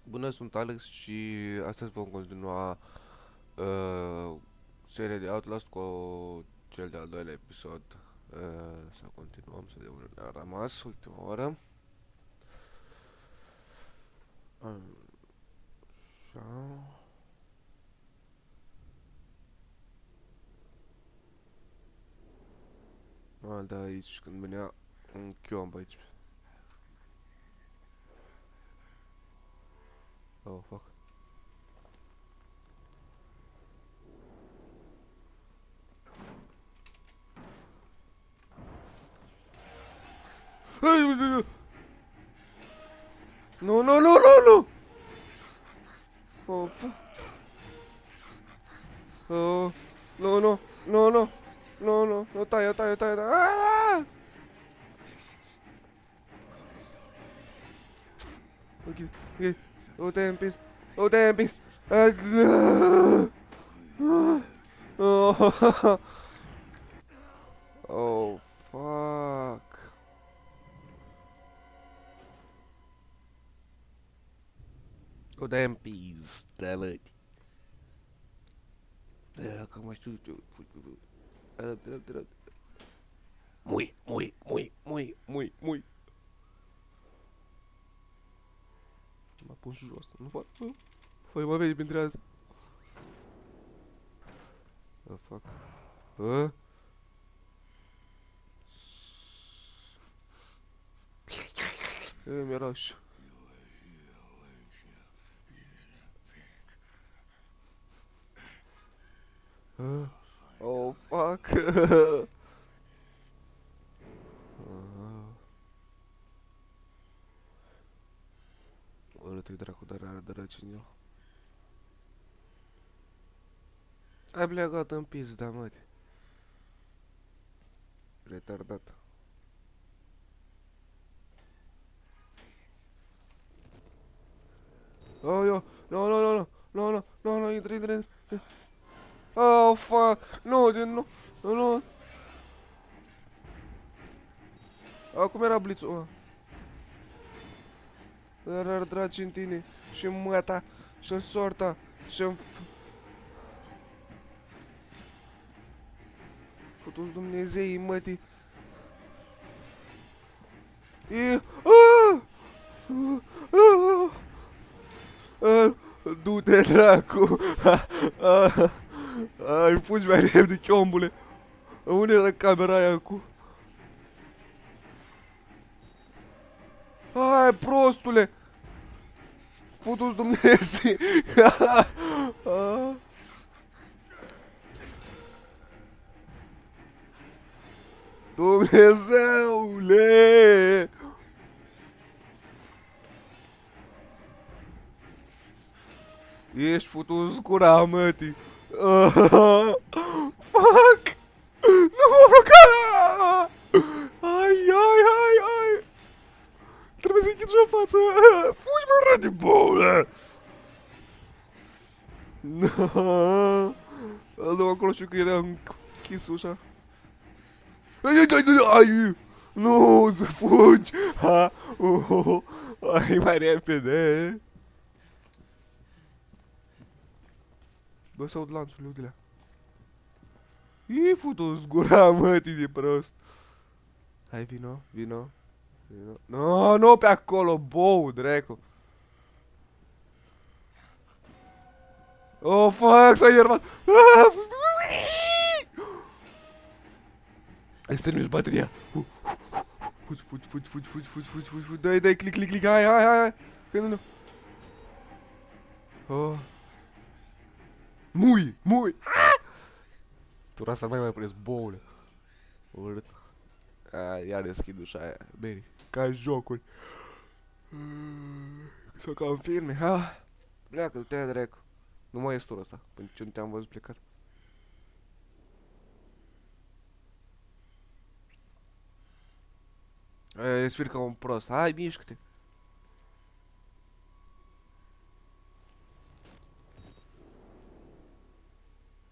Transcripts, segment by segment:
Bună, sunt Alex și astăzi vom continua seria de Outlast cu cel de-al doilea episod. Să continuăm, să vedem unde a rămas ultima oară. Așa. Da, aici, când venea un chiomb aici. Oh, fuck. Nu, nu, nu, nu, nu! Oh, fuck. Oh, nu, nu, nu, nu, nu, nu, nu, taie, taie, taie, taie. Ah! Ok, ok. O tempis. O tempis. Oh, oh, fuck. O tempis, damn it. Că mă știu. Mui, mui, mui, mui, mui, mui. M-a pus jos, nu pot. Păi mă vezi printre astea. Oh, fuck. Mi-a rush. Oh, fuck. Urât-i dracu, dar are drăci în el. Ai plecat în pizda, măti. Retardat. Oh, yo. No, no, no, no. No, no, no, no, intră, intră, intră. Oh, fuck. Nu, nu, nu, nu. Acum era blițul. Dar dragi în tine. Și în măta. Și în sorta. Și în... Putu-ți Dumnezeii, mătii. Du-te, dracu. Ai, fugi mai repede, chiombule. Unde era camera aia cu... Hai, prostule! Futu-ți Dumnezeu! Dumnezeule! Ești futu-ți gura, mătii! Fuck! Nu mă bloca! Ai, ai, ai, ai! Trebuie să închid o față! Fugi, mă, rădi, boule! Îl dau acolo și că era închis ușa. Ai, ai, ai, ai! Nu, să fugi! Ha! Ai, mai repede! Bă, să aud lanțurile, uite-le. Ii, futu-ți gura, mătii de prost. Hai, vino, vino. Vino. No, nu pe acolo, bou, dracu. Oh, fuck, s-a enervat. Hai să terminăm bateria. Fugi, fugi, fugi, fugi, fugi, fugi, fugi, fugi, fugi. Dai, dai, click, click, click, hai, hai, hai, hai. Că nu, nu. Oh. Mui, mui. Tu asta mai prins, boule. Urât. Ia deschid ușa aia, Beri. Ca jocuri. Să cam filme, ha? Pleacă, du-te, dracu. Nu mai ești turul ăsta, până ce nu te-am văzut plecat. Respir ca un prost, hai, mișcă-te.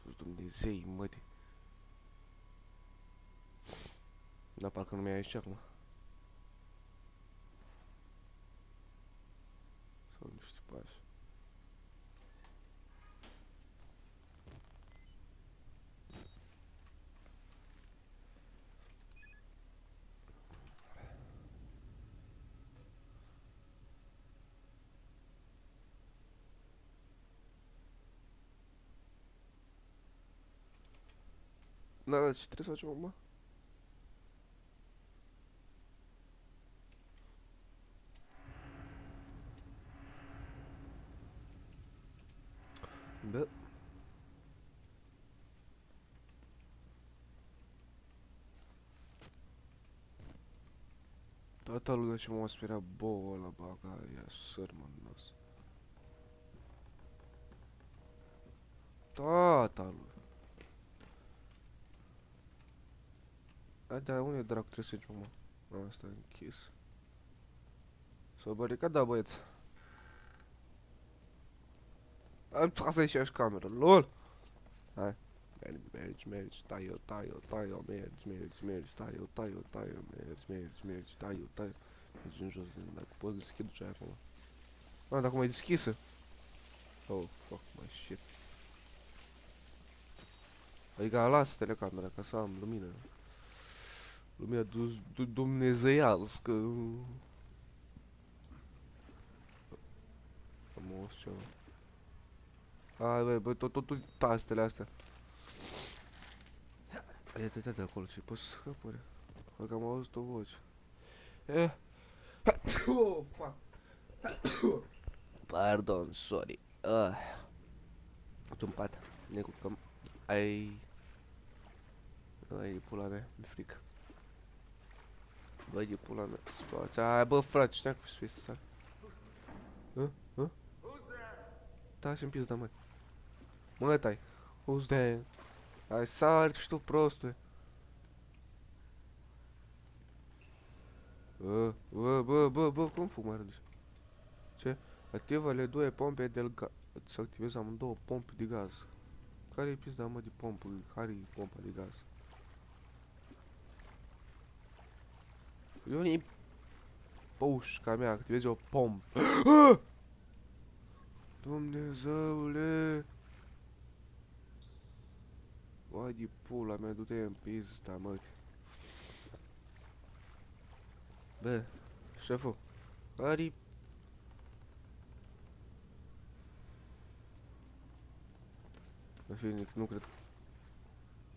Tu-s Dumnezei, mătii. Dar parcă nu mi-ai aici acum. Sau nu știu, pare. Da, da, ce trebuie să facem acum? Bă. Toată lumea ce m-a speriat boul ăla, bagaia, sărmăn nas. Toată lumea. Hai, dar unde dracu trebuie să mergem, mă? Asta e închis. S-a baricat, da, băieți. Asta e și cameră, LOL! Hai. Mergi, tai-o, mergi, tai-o, mergi, tai-o. Mergi în jos, dacă poți deschide ce ai acolo. Ah, dar acum e deschisă. Oh, fuck my shit. Adică lasă telecamera ca să am lumină. Lumina dumnezeiască. Frumos ceva. Hai, băi, tot tastele astea. Ia de acolo, ce poți să scap, oare? Parcă am auzit o voce. Oh, fuck. Pardon, sorry. Tu-n pat. Ne culcăm. Ai pula mea, mi-e frică. Băi, de pula mea, spați. Hai, bă, frate, știam că să fie să sar. Da, și-mi pizda, măi. Mă, tai. Who's there? Hai, sari, și tu, prostule. Bă, cum fug mai râdus? Ce? Activă le două pompe de gaz. Să activez amândouă pompe de gaz. Care-i pizda, mă, de pompă? Care-i pompa de gaz? Eu ni pușca mea, activez o pompă. Dumnezeule! Vai de pula mea, du-te în pizda, mă. Bă, șeful, care-i... În fine, nu cred că...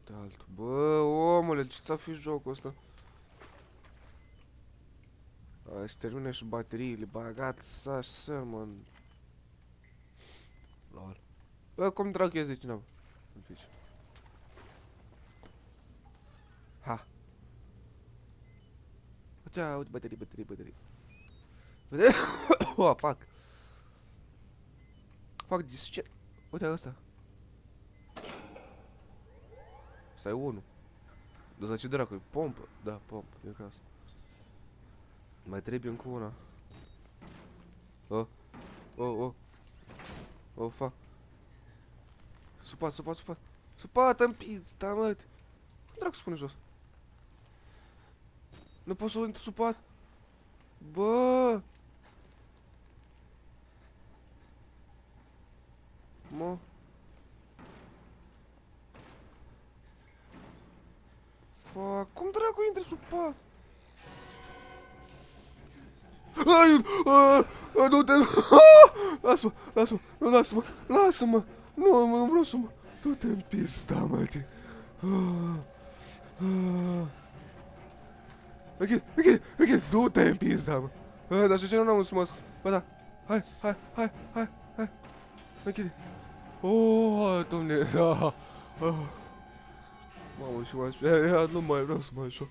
De altul. Bă, omule, ce ți-a fi jocul ăsta? Hai, să termine și bateriile, bagați așa, mă. Lol. Bă, cum dracu ies de cineva? În Twitch. Ha. Uite, baterii. Oh, fuck. Fuck this shit. Uite ăsta. Asta e unul. Dar ce dracu, e pompă? Da, pompă, din casă. Mai trebuie încă una. Oh, fuck. Supat, în pizda, mă. Cum dracu spune jos? Nu pot să intru supat? Bă! Mă. Fuck, cum dracu intri supat? Ai, du-te! Lasă-mă, nu, lasă-mă! Nu vreau să mă... Du-te în pizda, mă, te... Ok, du-te în pizda, mă! Dar și ce nu am să mă... Bă, da, hai, închide. Oh, domne, mamă, și m-am speriat, nu mai vreau să mă joc.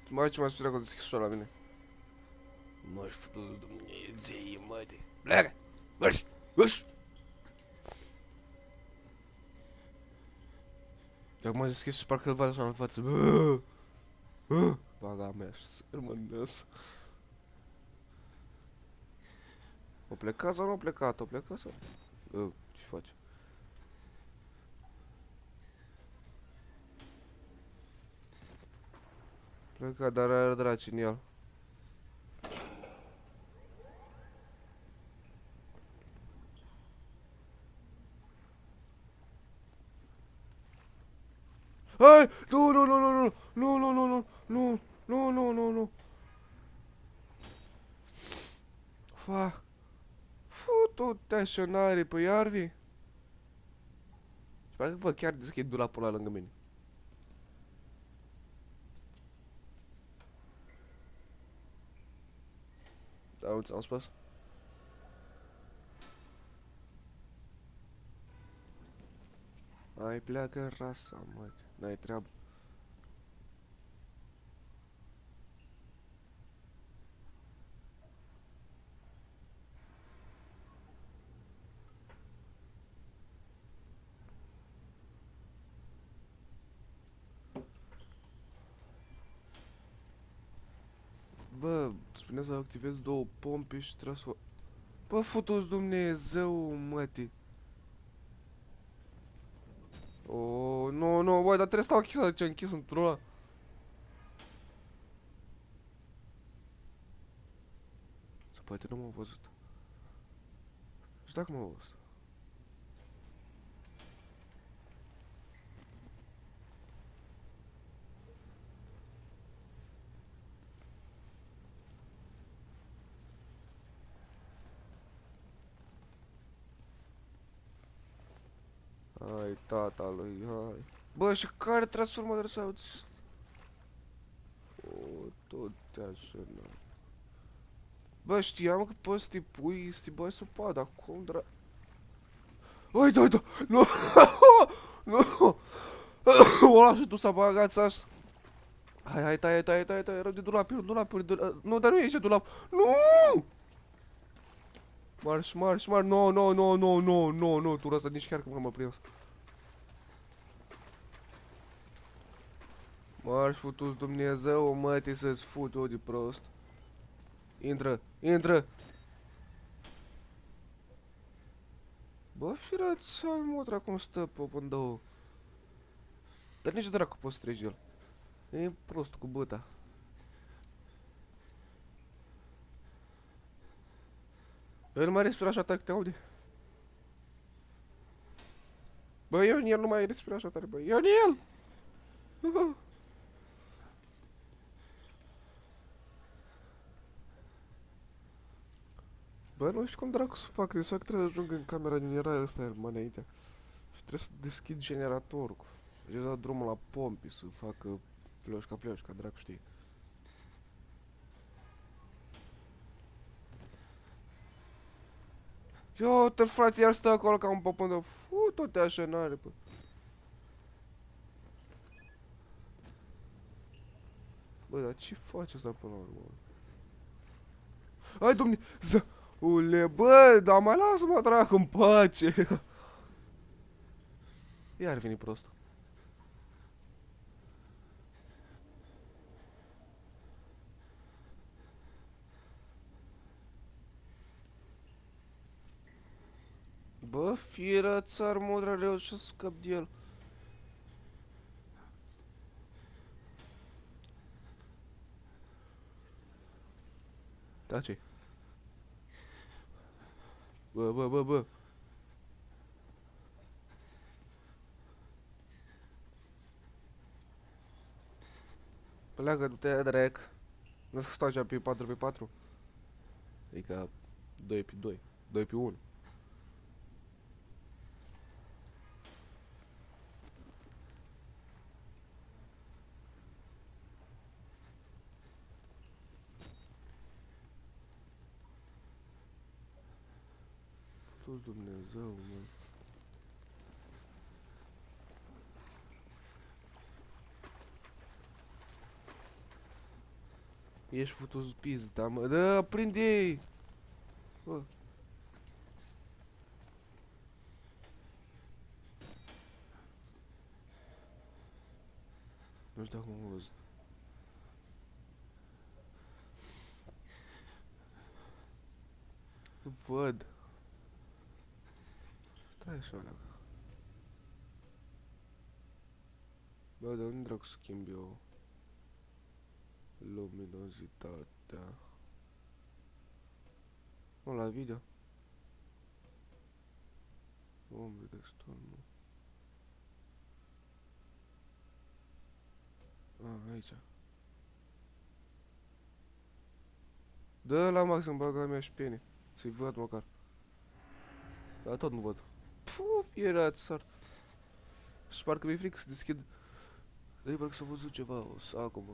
Mai ce m-a speriat că o deschis ușa la mine. Mă-și fătus Dumnezei, măte. Pleacă! Mărși! Acum m-a deschis și parcă îl văd așa în față. Baga mea și sărmănăs. O plecat sau nu o plecat? O plecat sau? Ce faci? Plecat, dar are draci în el. Hai! Nu! Fa. Fu-tu-te așa n-are pe iarvi. Și parcă văd chiar deschid dulapul ăla lângă mine. Da, nu ți-am spus? Ai pleacă în rasa, mă. N-ai treabă. Bă, spunea să activez două pompe și trebuie să... Bă, futu-ți Dumnezeu, mătii. Oh, nu, nu, băi, dar trebuie să stau închis aici, închis într-un ăla. Sau poate nu m-au văzut. Și dacă m-au văzut? Hai, tata lui, hai. Bă, și care transformator să auzi? O, tot așa, na. Bă, știam că poți să te pui, să te bagi sub pat, dar cum dra... Hai, da, da, nu, nu, o lași tu să bagați așa. Hai, hai, tai, rău de dulapuri, nu, dar nu e aici dulap, nu! Marș, nu, tu ăsta nici chiar că m-am prins. Marș, futu-ți Dumnezeu, mătii să-ți fut eu de prost. Intră! Bă, firați, ai motra cum stă pe pândău. Dar nici dracu poți să treci el. E prost cu băta. El nu mai respira așa tare că te aude. Bă, Ioniel nu mai respira așa tare, bă. Ioniel! Bă, nu știu cum dracu să fac, de fapt trebuie să ajung în camera din era ăsta, mă, înainte. Și trebuie să deschid generatorul. Și dau drumul la pompi să facă fleoșca, dracu știi. Ia uite-l, frate, iar stă acolo ca un popândă. Fu-tu-te așa, n-are, bă. Bă, dar ce face asta până la urmă? Hai, Dumnezeu! Ule, bă, dar mai lasă-mă, dracu, în pace! Iar vine prost. Bă, firă, țar, modra, reușesc să scap de el. Da, ce? Bă. Pleacă, du-te, drec. Nu să stau așa pe 4x4. Adică 2x2. 2x1. Tu-ți Dumnezeu, mă. Ești futu-ți pizda, mă. Da, prinde-i! Bă. Nu știu dacă m-am văzut. Nu văd. Stai așa, alea. Bă, de unde dracu schimb eu luminozitatea? Nu, la video. Ombre textur, nu. A, aici. Dă la maxim, baga mea și pene. Să-i văd măcar. Dar tot nu văd. Puf, era sar. Și parcă mi-e frică să deschid. Dar parcă s-a văzut ceva, o sacă, bă.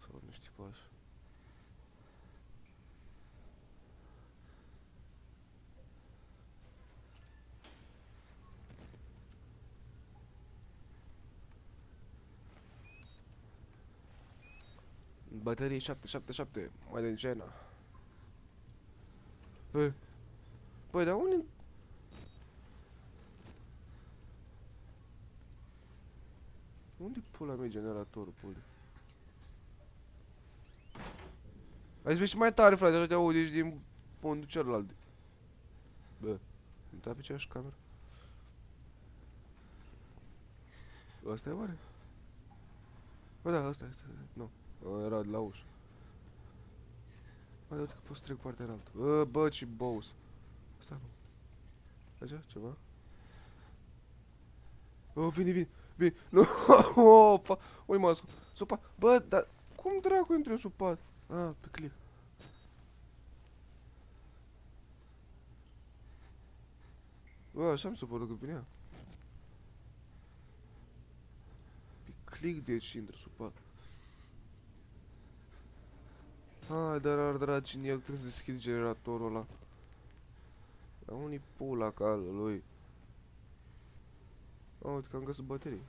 Sau niște pași. Baterie 777, mai de Gena. Băi, dar unde... Unde pula mea generatorul, pule? Hai să mai tare, frate, așa te auzi ești din fondul celălalt. Bă, nu te-a pe aceeași cameră? Ăsta e oare? Bă, da, ăsta este. Nu, era de la ușă. Bă, uite că pot să trec partea înaltă. Bă, ce boss. Asta nu. Așa, ceva? Vine. Nu, ui, mă ascult. Supa. Bă, dar cum dracu intru eu sub pat? Pe click. Bă, așa mi s-a părut că vinea. Pe click deci intră sub pat. Dar ar dragi în el, trebuie să deschid generatorul ăla. Dar unii pula cală lui. Uite că am găsit baterii.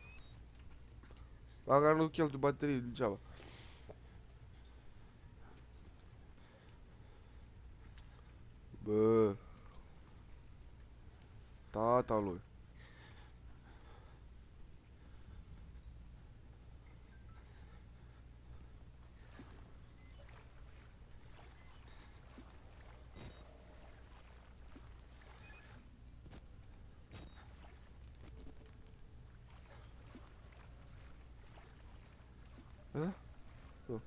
Măcar nu cheltuie baterii degeaba. Bă. Tata lui. Da? Nu.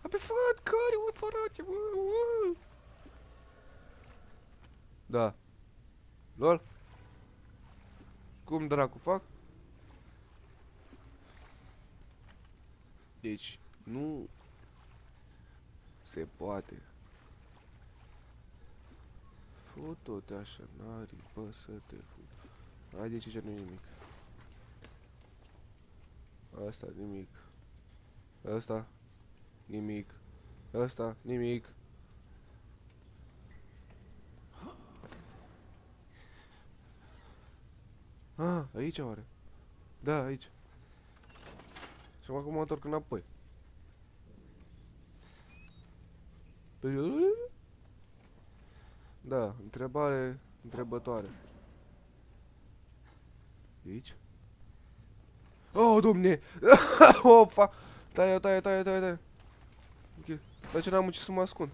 Pe frate, care, ui, frate, ui. Da. Lol. Cum dracu fac? Deci, nu se poate. Fut-o-te așa, n-ari, bă, să te fut. Haide, ce nu-i nimic. Asta, nimic. Asta, nimic. Asta, nimic. Aici oare? Da, aici. Și acum mă întorc înapoi. Da, întrebătoare. E aici? Oh, domne! Oh, fa! Taie. Ok. Dar ce n-am ce să mă ascund?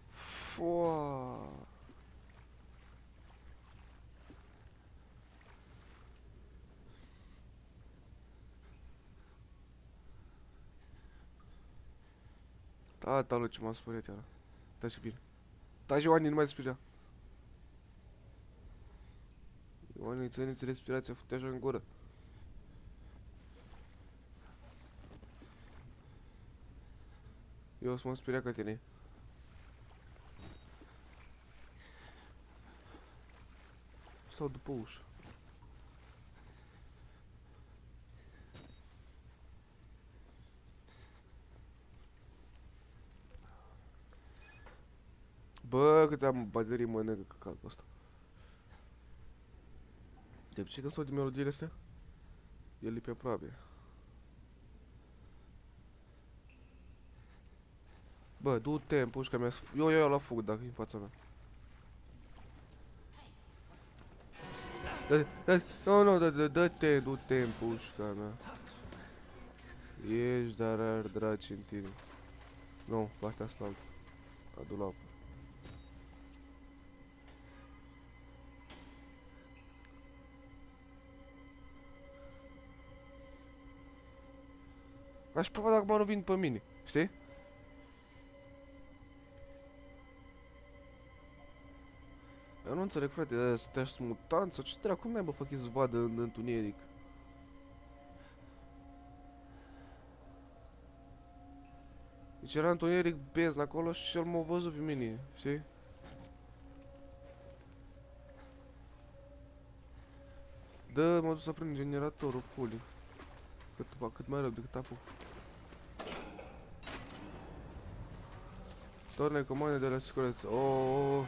Foa. Tata lui, ce m-a speriat iară. Taci bine. Taci, Ioani, nu mai spirea. Ioani, ține-ți respirația, fute așa în gură. Eu o să mă speria ca tine. Stau după ușă. Bă, câte am baterii mănâncă căcatul ăsta. De ce când s-au din melodiile astea? El e pe aproape. Bă, du-te în pușca mea. Eu la fug dacă e în fața mea. Dă-te, du-te în pușca mea. Ești, dar ar draci în tine. Nu, partea asta altă. Adu la apă. Aș prova dacă mă nu vin pe mine, știi? Eu nu înțeleg, frate, de-aia să te-aș mutant sau ce dracu, cum n-ai bă făcut să vadă în întuneric? Deci era întuneric bezn acolo și el m-a văzut pe mine, știi? Da, m-a dus să prind generatorul, puli. Cât mai rău decât apuc. Torne comande de la sicurezza. Oh.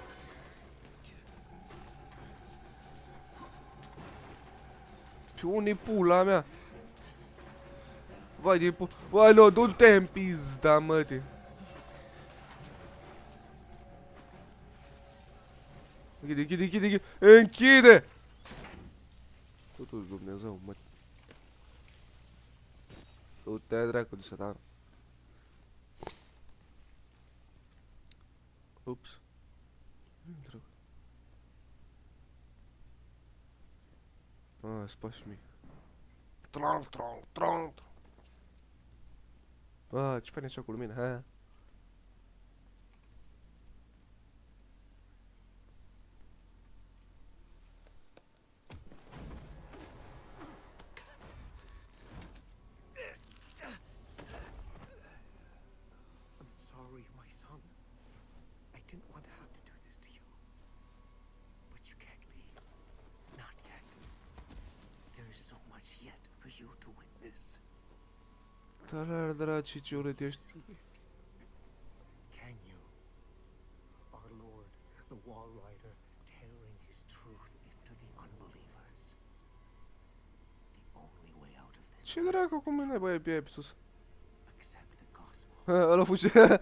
Pe unii pula mea. Vai de pu... Vai, no, du-te în pizda, mătii. Închide. Închide! Tu-ți Dumnezeu, mă. Du-te, dracu de satan. Ups. Dracu. Spași mic. Tron. Ce faci așa cu lumina, ha? Dar draci, ce urât ești. Can you? Our Lord, the Wall Rider, tearing his truth into the unbelievers. The only way out of this. Ce dracu cu mine, băie, pe aia sus? Accept the gospel. Ăla fuge. Doors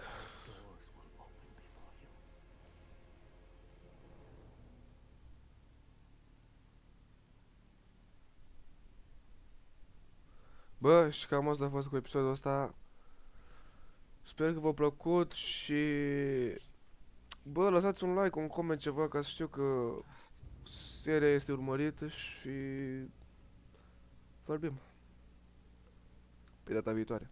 will open before you. Bă, și cam asta a fost cu episodul ăsta. Sper că v-a plăcut și... Bă, lăsați un like, un coment, ceva, ca să știu că seria este urmărită și... vorbim pe data viitoare.